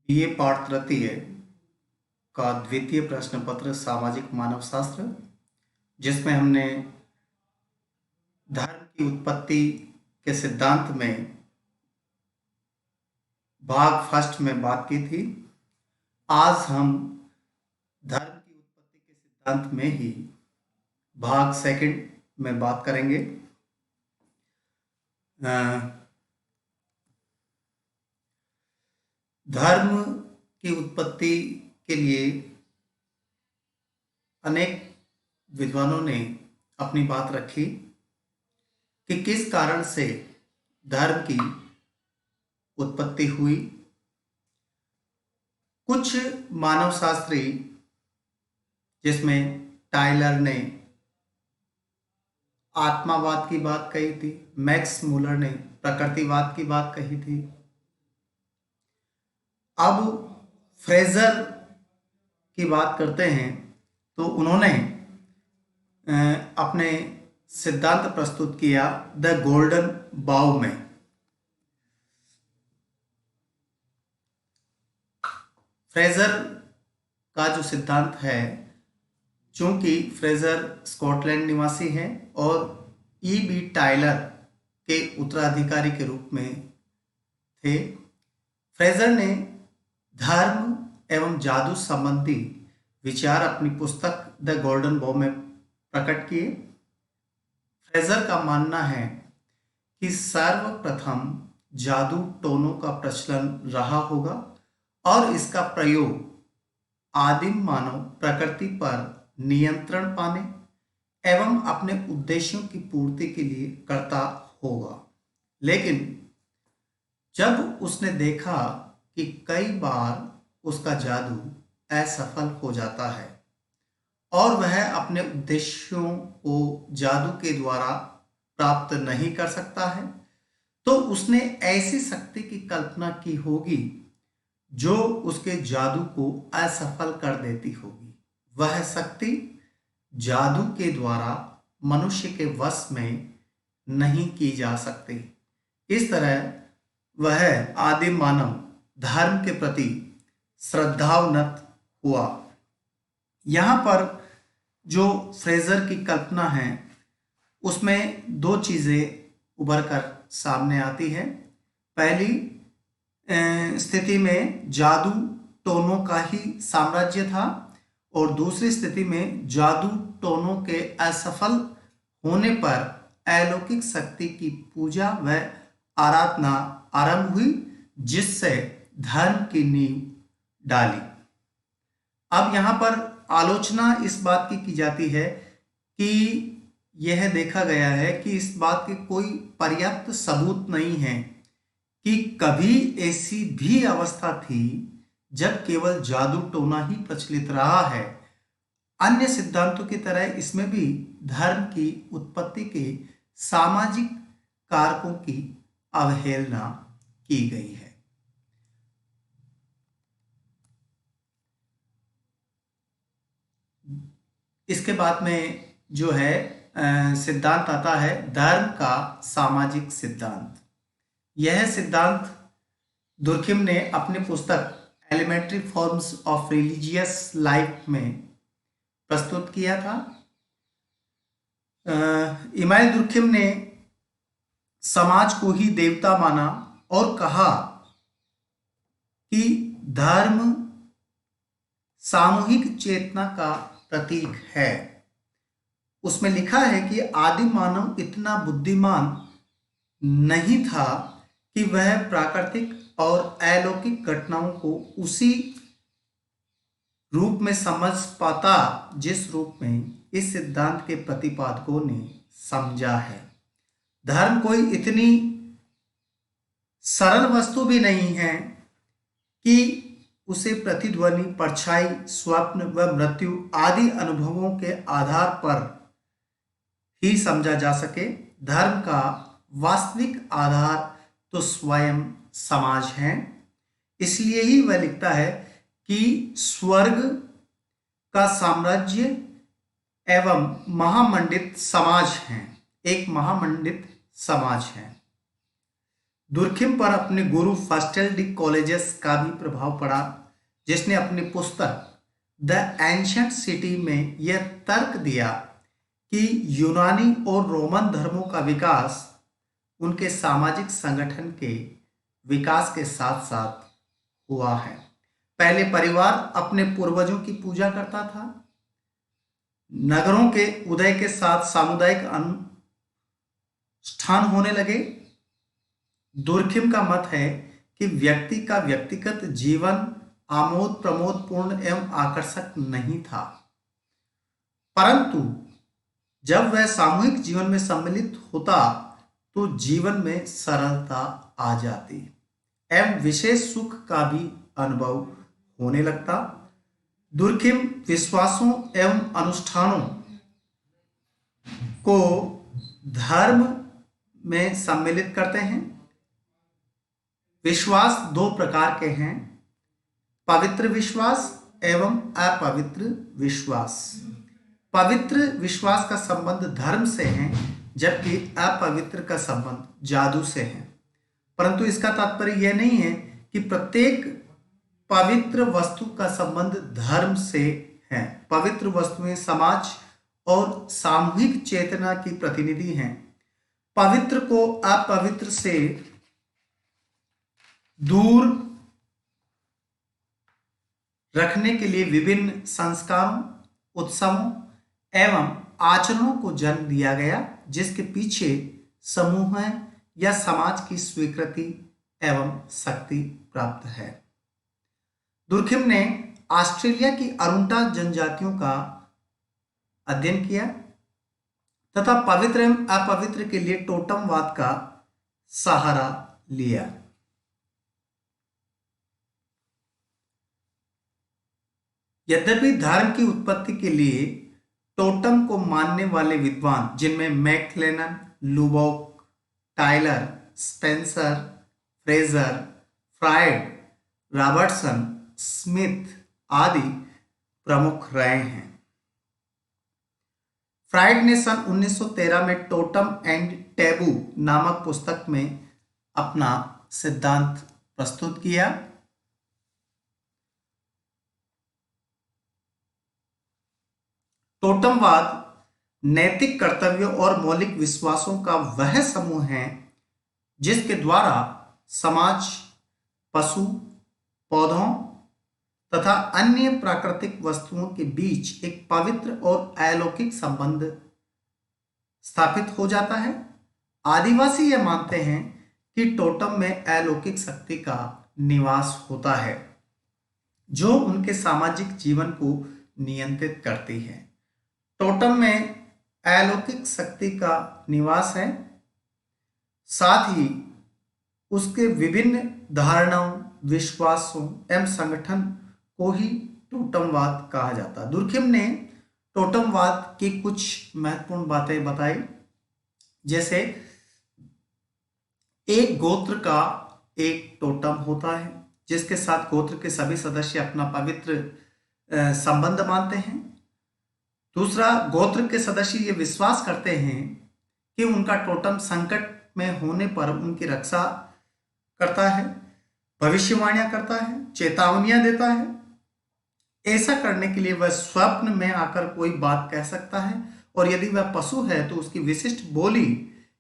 ये पाठ तृतीय का द्वितीय प्रश्न पत्र सामाजिक मानव शास्त्र, जिसमें हमने धर्म की उत्पत्ति के सिद्धांत में भाग फर्स्ट में बात की थी। आज हम धर्म की उत्पत्ति के सिद्धांत में ही भाग सेकंड में बात करेंगे। धर्म की उत्पत्ति के लिए अनेक विद्वानों ने अपनी बात रखी कि किस कारण से धर्म की उत्पत्ति हुई। कुछ मानव शास्त्री, जिसमें टायलर ने आत्मावाद की बात कही थी, मैक्स मूलर ने प्रकृतिवाद की बात कही थी। अब फ्रेजर की बात करते हैं तो उन्होंने अपने सिद्धांत प्रस्तुत किया द गोल्डन बाउ में। फ्रेजर का जो सिद्धांत है, चूंकि फ्रेजर स्कॉटलैंड निवासी हैं और E.B. टायलर के उत्तराधिकारी के रूप में थे, फ्रेजर ने धर्म एवं जादू संबंधी विचार अपनी पुस्तक द गोल्डन बॉ में प्रकट किए। फ्रेजर का मानना है कि सर्वप्रथम जादू टोनों का प्रचलन रहा होगा और इसका प्रयोग आदिम मानव प्रकृति पर नियंत्रण पाने एवं अपने उद्देश्यों की पूर्ति के लिए करता होगा। लेकिन जब उसने देखा कि कई बार उसका जादू असफल हो जाता है और वह अपने उद्देश्यों को जादू के द्वारा प्राप्त नहीं कर सकता है, तो उसने ऐसी शक्ति की कल्पना की होगी जो उसके जादू को असफल कर देती होगी। वह शक्ति जादू के द्वारा मनुष्य के वश में नहीं की जा सकती। इस तरह वह आदिम मानव धर्म के प्रति श्रद्धावनत हुआ। यहाँ पर जो फ्रेजर की कल्पना है, उसमें दो चीज़ें उभर कर सामने आती है। पहली स्थिति में जादू टोनों का ही साम्राज्य था और दूसरी स्थिति में जादू टोनों के असफल होने पर अलौकिक शक्ति की पूजा व आराधना आरंभ हुई, जिससे धर्म की नींव डाली। अब यहाँ पर आलोचना इस बात की जाती है कि यह देखा गया है कि इस बात के कोई पर्याप्त सबूत नहीं है कि कभी ऐसी भी अवस्था थी जब केवल जादू टोना ही प्रचलित रहा है। अन्य सिद्धांतों की तरह इसमें भी धर्म की उत्पत्ति के सामाजिक कारकों की अवहेलना की गई है। इसके बाद में जो है सिद्धांत आता है धर्म का सामाजिक सिद्धांत। यह सिद्धांत दुर्खिम ने अपनी पुस्तक elementary forms of religious life में प्रस्तुत किया था। इमानुएल दुर्खिम ने समाज को ही देवता माना और कहा कि धर्म सामूहिक चेतना का प्रतीक है। उसमें लिखा है कि आदिम मानव इतना बुद्धिमान नहीं था कि वह प्राकृतिक और अलौकिक घटनाओं को उसी रूप में समझ पाता जिस रूप में इस सिद्धांत के प्रतिपादकों ने समझा है। धर्म कोई इतनी सरल वस्तु भी नहीं है कि उसे प्रतिध्वनि, परछाई, स्वप्न व मृत्यु आदि अनुभवों के आधार पर ही समझा जा सके। धर्म का वास्तविक आधार तो स्वयं समाज है। इसलिए ही वह लिखता है कि स्वर्ग का साम्राज्य एवं महामंडित समाज है, एक महामंडित समाज है। दुर्खिम पर अपने गुरु फास्टेल डी कॉलेजेस का भी प्रभाव पड़ा, जिसने अपनी पुस्तक द एंशिएंट सिटी में यह तर्क दिया कि यूनानी और रोमन धर्मों का विकास उनके सामाजिक संगठन के विकास के साथ साथ हुआ है। पहले परिवार अपने पूर्वजों की पूजा करता था। नगरों के उदय के साथ सामुदायिक अनुष्ठान होने लगे। दुर्खिम का मत है कि व्यक्ति का व्यक्तिगत जीवन आमोद प्रमोद पूर्ण एवं आकर्षक नहीं था, परंतु जब वह सामूहिक जीवन में सम्मिलित होता तो जीवन में सरलता आ जाती एवं विशेष सुख का भी अनुभव होने लगता। दुर्खिम विश्वासों एवं अनुष्ठानों को धर्म में सम्मिलित करते हैं। विश्वास दो प्रकार के हैं, पवित्र विश्वास एवं अपवित्र विश्वास। पवित्र विश्वास का संबंध धर्म से है, जबकि अपवित्र का संबंध जादू से है। परंतु इसका तात्पर्य यह नहीं है कि प्रत्येक पवित्र वस्तु का संबंध धर्म से है। पवित्र वस्तुएं समाज और सामूहिक चेतना की प्रतिनिधि हैं। पवित्र को अपवित्र से दूर रखने के लिए विभिन्न संस्कारों, उत्सवों एवं आचरणों को जन्म दिया गया, जिसके पीछे समूह या समाज की स्वीकृति एवं शक्ति प्राप्त है। दुर्खिम ने ऑस्ट्रेलिया की अरुंटा जनजातियों का अध्ययन किया तथा पवित्र एवं अपवित्र के लिए टोटमवाद का सहारा लिया। यद्यपि धर्म की उत्पत्ति के लिए टोटम को मानने वाले विद्वान, जिनमें McLennan, Lubbock, Tylor, Spencer, Frazer, Freud, Robertson, Smith आदि प्रमुख रहे हैं। फ्रायड ने सन 1913 में टोटम एंड टैबू नामक पुस्तक में अपना सिद्धांत प्रस्तुत किया। टोटमवाद नैतिक कर्तव्यों और मौलिक विश्वासों का वह समूह है जिसके द्वारा समाज, पशु, पौधों तथा अन्य प्राकृतिक वस्तुओं के बीच एक पवित्र और अलौकिक संबंध स्थापित हो जाता है। आदिवासी यह मानते हैं कि टोटम में अलौकिक शक्ति का निवास होता है जो उनके सामाजिक जीवन को नियंत्रित करती है। टोटम में अलौकिक शक्ति का निवास है, साथ ही उसके विभिन्न धारणाओं, विश्वासों एवं संगठन को ही टोटमवाद कहा जाता है। दुर्खिम ने टोटमवाद की कुछ महत्वपूर्ण बातें बताई, जैसे एक गोत्र का एक टोटम होता है जिसके साथ गोत्र के सभी सदस्य अपना पवित्र संबंध मानते हैं। दूसरा, गोत्र के सदस्य ये विश्वास करते हैं कि उनका टोटम संकट में होने पर उनकी रक्षा करता है, भविष्यवाणियां करता है, चेतावनियां देता है। ऐसा करने के लिए वह स्वप्न में आकर कोई बात कह सकता है और यदि वह पशु है तो उसकी विशिष्ट बोली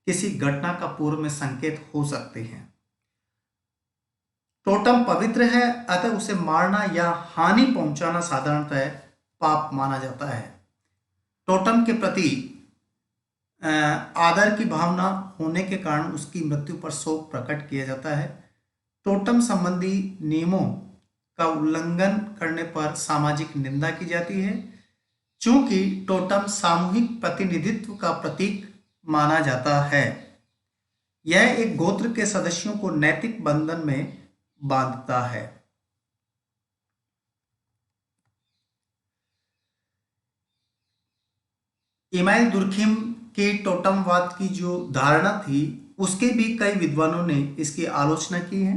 किसी घटना का पूर्व में संकेत हो सकती है। टोटम पवित्र है, अतः उसे मारना या हानि पहुंचाना साधारणतः पाप माना जाता है। टोटम के प्रति आदर की भावना होने के कारण उसकी मृत्यु पर शोक प्रकट किया जाता है। टोटम संबंधी नियमों का उल्लंघन करने पर सामाजिक निंदा की जाती है। चूंकि टोटम सामूहिक प्रतिनिधित्व का प्रतीक माना जाता है, यह एक गोत्र के सदस्यों को नैतिक बंधन में बांधता है। इमाइल दुर्खिम के टोटमवाद की जो धारणा थी उसके भी कई विद्वानों ने इसकी आलोचना की है,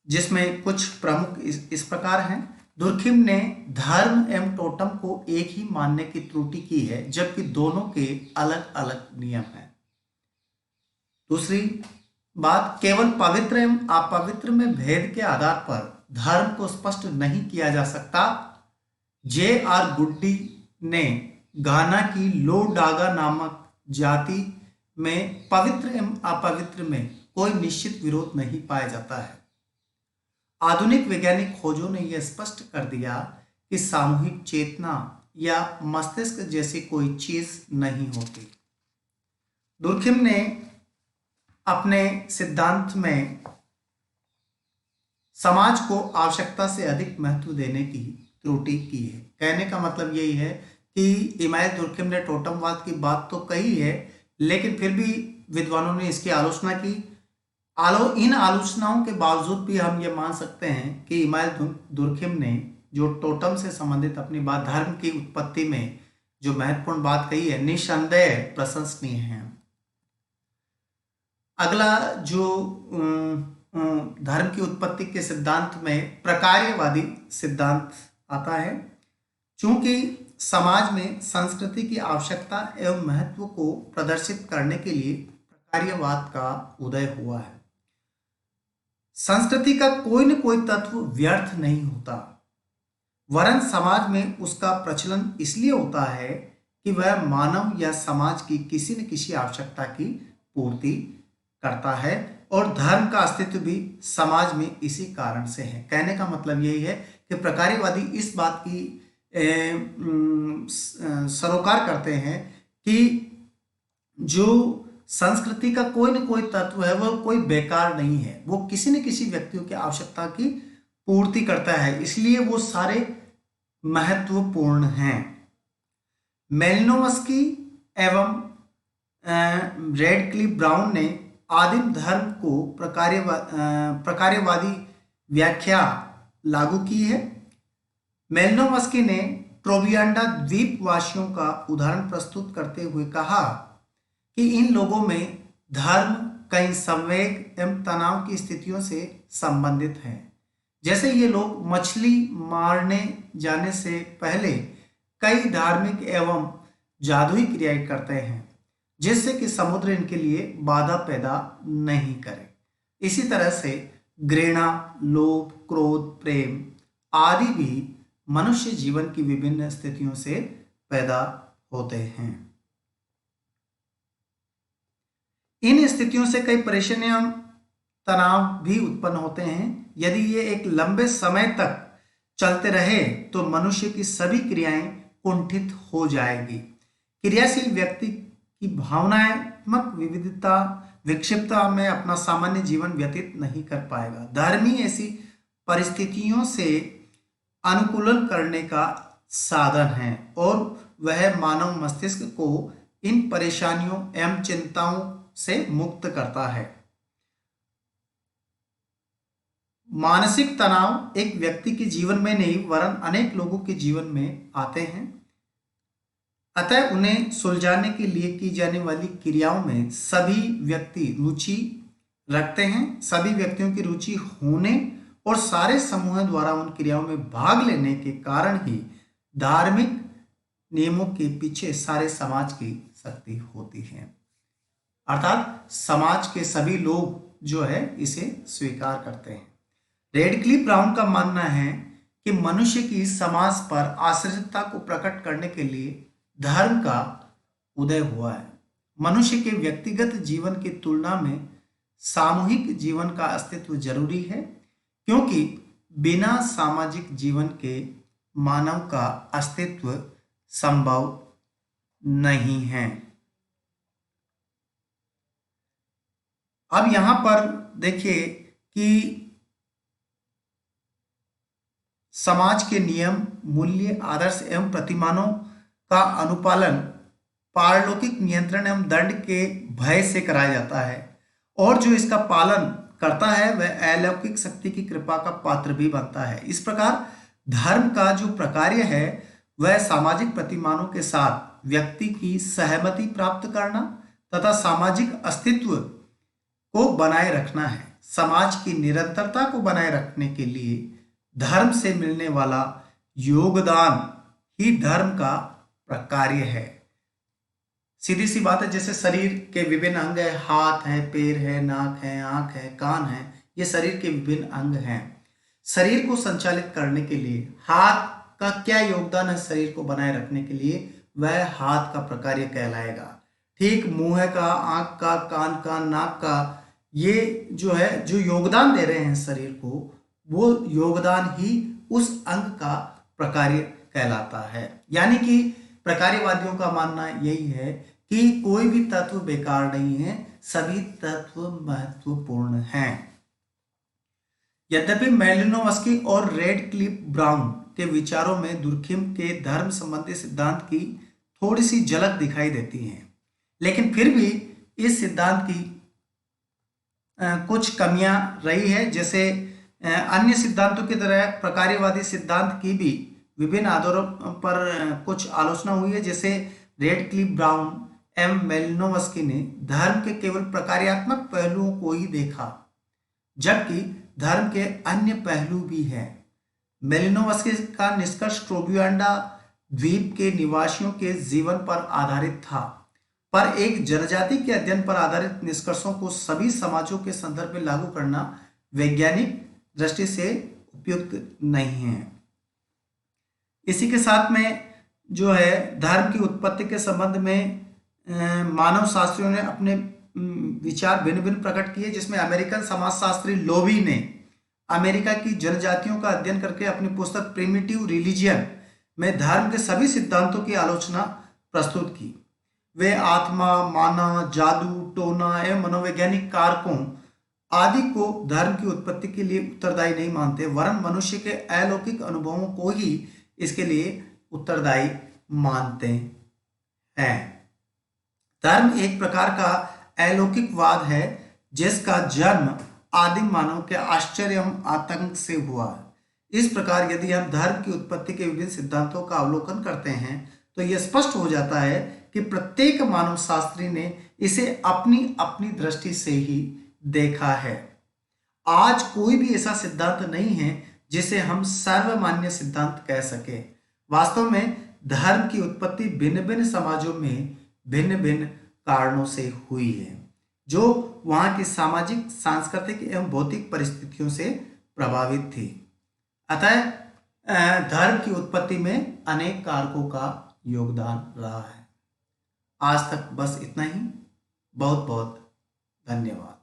जिसमें कुछ प्रमुख इस प्रकार हैं। दुर्खिम ने धर्म एवं टोटम को एक ही मानने की त्रुटि की है, जबकि दोनों के अलग अलग नियम हैं। दूसरी बात, केवल पवित्र एवं अपवित्र में भेद के आधार पर धर्म को स्पष्ट नहीं किया जा सकता। J.R. गुड्डी ने घाना की लोडागा नामक जाति में पवित्र एवं अपवित्र में कोई निश्चित विरोध नहीं पाया जाता है। आधुनिक वैज्ञानिक खोजों ने यह स्पष्ट कर दिया कि सामूहिक चेतना या मस्तिष्क जैसी कोई चीज नहीं होती। दुर्खिम ने अपने सिद्धांत में समाज को आवश्यकता से अधिक महत्व देने की त्रुटि की है। कहने का मतलब यही है कि इमानुएल दुर्खिम ने टोटमवाद की बात तो कही है, लेकिन फिर भी विद्वानों ने इसकी आलोचना की। इन आलोचनाओं के बावजूद भी हम ये मान सकते हैं कि इमानुएल दुर्खिम ने जो टोटम से संबंधित अपनी बात, धर्म की उत्पत्ति में जो महत्वपूर्ण बात कही है, निसंदेह प्रशंसनीय है। अगला जो धर्म की उत्पत्ति के सिद्धांत में प्रकार्यवादी सिद्धांत आता है। चूंकि समाज में संस्कृति की आवश्यकता एवं महत्व को प्रदर्शित करने के लिए प्रकार्यवाद का उदय हुआ है। संस्कृति का कोई न कोई तत्व व्यर्थ नहीं होता, वरन समाज में उसका प्रचलन इसलिए होता है कि वह मानव या समाज की किसी न किसी आवश्यकता की पूर्ति करता है, और धर्म का अस्तित्व भी समाज में इसी कारण से है। कहने का मतलब यही है कि प्रकार्यवादी इस बात की सरोकार करते हैं कि जो संस्कृति का कोई न कोई तत्व है वह कोई बेकार नहीं है, वो किसी न किसी व्यक्तियों की आवश्यकता की पूर्ति करता है, इसलिए वो सारे महत्वपूर्ण हैं। मेलिनोवस्की एवं रेडक्लिफ ब्राउन ने आदिम धर्म को प्रकार्यवादी व्याख्या लागू की है। मेलिनोवस्की ने ट्रोवियांडा द्वीपवासियों का उदाहरण प्रस्तुत करते हुए कहा कि इन लोगों में धर्म कई संवेग एवं तनाव की स्थितियों से संबंधित है। जैसे ये लोग मछली मारने जाने से पहले कई धार्मिक एवं जादुई क्रियाएं करते हैं, जिससे कि समुद्र इनके लिए बाधा पैदा नहीं करे। इसी तरह से घृणा, लोभ, क्रोध, प्रेम आदि भी मनुष्य जीवन की विभिन्न स्थितियों से पैदा होते हैं। इन स्थितियों से कई परेशानियां, तनाव भी उत्पन्न होते हैं। यदि ये एक लंबे समय तक चलते रहे तो मनुष्य की सभी क्रियाएं कुंठित हो जाएगी। क्रियाशील व्यक्ति की भावनात्मक विविधता, विक्षिप्तता में अपना सामान्य जीवन व्यतीत नहीं कर पाएगा। धर्म ही ऐसी परिस्थितियों से अनुकूलन करने का साधन है, और वह मानव मस्तिष्क को इन परेशानियों एवं चिंताओं से मुक्त करता है। मानसिक तनाव एक व्यक्ति के जीवन में नहीं वरन अनेक लोगों के जीवन में आते हैं, अतः उन्हें सुलझाने के लिए की जाने वाली क्रियाओं में सभी व्यक्ति रुचि रखते हैं। सभी व्यक्तियों की रुचि होने और सारे समूह द्वारा उन क्रियाओं में भाग लेने के कारण ही धार्मिक नियमों के पीछे सारे समाज की शक्ति होती है। अर्थात समाज के सभी लोग जो है इसे स्वीकार करते हैं। रेडक्लिफ ब्राउन का मानना है कि मनुष्य की समाज पर आश्रितता को प्रकट करने के लिए धर्म का उदय हुआ है। मनुष्य के व्यक्तिगत जीवन की तुलना में सामूहिक जीवन का अस्तित्व जरूरी है, क्योंकि बिना सामाजिक जीवन के मानव का अस्तित्व संभव नहीं है। अब यहां पर देखिए कि समाज के नियम, मूल्य, आदर्श एवं प्रतिमानों का अनुपालन पारलौकिक नियंत्रण एवं दंड के भय से कराया जाता है, और जो इसका पालन करता है वह अलौकिक शक्ति की कृपा का पात्र भी बनता है। इस प्रकार धर्म का जो प्रकार्य है वह सामाजिक प्रतिमानों के साथ व्यक्ति की सहमति प्राप्त करना तथा सामाजिक अस्तित्व को बनाए रखना है। समाज की निरंतरता को बनाए रखने के लिए धर्म से मिलने वाला योगदान ही धर्म का प्रकार्य है। सीधी सी बात है, जैसे शरीर के विभिन्न अंग है, हाथ है, पैर है, नाक है, आंख है, कान है, ये शरीर के विभिन्न अंग हैं। शरीर को संचालित करने के लिए हाथ का क्या योगदान है शरीर को बनाए रखने के लिए, वह हाथ का प्रकार कहलाएगा। ठीक मुंह का, आंख का, कान का, नाक का, ये जो है जो योगदान दे रहे हैं शरीर को, वो योगदान ही उस अंग का प्रकार कहलाता है। यानी कि प्रकार्यवादियों का मानना यही है कि कोई भी तत्व बेकार नहीं है, सभी तत्व महत्वपूर्ण हैं। यद्यपि मेलिनोवस्की और रेडक्लिफ ब्राउन के विचारों में दुर्खिम के धर्म संबंधी सिद्धांत की थोड़ी सी झलक दिखाई देती है, लेकिन फिर भी इस सिद्धांत की कुछ कमियां रही है। जैसे अन्य सिद्धांतों की तरह प्रकार्यवादी सिद्धांत की भी विभिन्न आधारों पर कुछ आलोचना हुई है। जैसे रेडक्लिफ ब्राउन एवं मेलिनोवस्की ने धर्म के केवल प्रकार्यात्मक पहलुओं को ही देखा, जबकि धर्म के अन्य पहलू भी हैं। मेलिनोवस्की का निष्कर्ष ट्रोबियांडा द्वीप के निवासियों के जीवन पर आधारित था, पर एक जनजाति के अध्ययन पर आधारित निष्कर्षों को सभी समाजों के संदर्भ में लागू करना वैज्ञानिक दृष्टि से उपयुक्त नहीं है। इसी के साथ में जो है धर्म की उत्पत्ति के संबंध में मानव शास्त्रियों ने अपने विचार भिन्न भिन्न प्रकट किए, जिसमें अमेरिकन समाजशास्त्री लोवी ने अमेरिका की जनजातियों का अध्ययन करके अपनी पुस्तक प्रिमिटिव रिलीजियन में धर्म के सभी सिद्धांतों की आलोचना प्रस्तुत की। वे आत्मा, माना, जादू, टोना एवं मनोवैज्ञानिक कारकों आदि को धर्म की उत्पत्ति के लिए उत्तरदायी नहीं मानते, वरन मनुष्य के अलौकिक अनुभवों को ही इसके लिए उत्तरदायी मानते हैं। धर्म एक प्रकार का अलौकिकवाद है जिसका जन्म आदिम मानव के आश्चर्य एवं आतंक से हुआ। इस प्रकार यदि हम धर्म की उत्पत्ति के विभिन्न सिद्धांतों का अवलोकन करते हैं तो यह स्पष्ट हो जाता है कि प्रत्येक मानव शास्त्री ने इसे अपनी अपनी दृष्टि से ही देखा है। आज कोई भी ऐसा सिद्धांत नहीं है जिसे हम सर्वमान्य सिद्धांत कह सके। वास्तव में धर्म की उत्पत्ति भिन्न भिन्न समाजों में भिन्न भिन्न कारणों से हुई है, जो वहां की सामाजिक, सांस्कृतिक एवं भौतिक परिस्थितियों से प्रभावित थी। अतः धर्म की उत्पत्ति में अनेक कारकों का योगदान रहा है। आज तक बस इतना ही। बहुत बहुत धन्यवाद।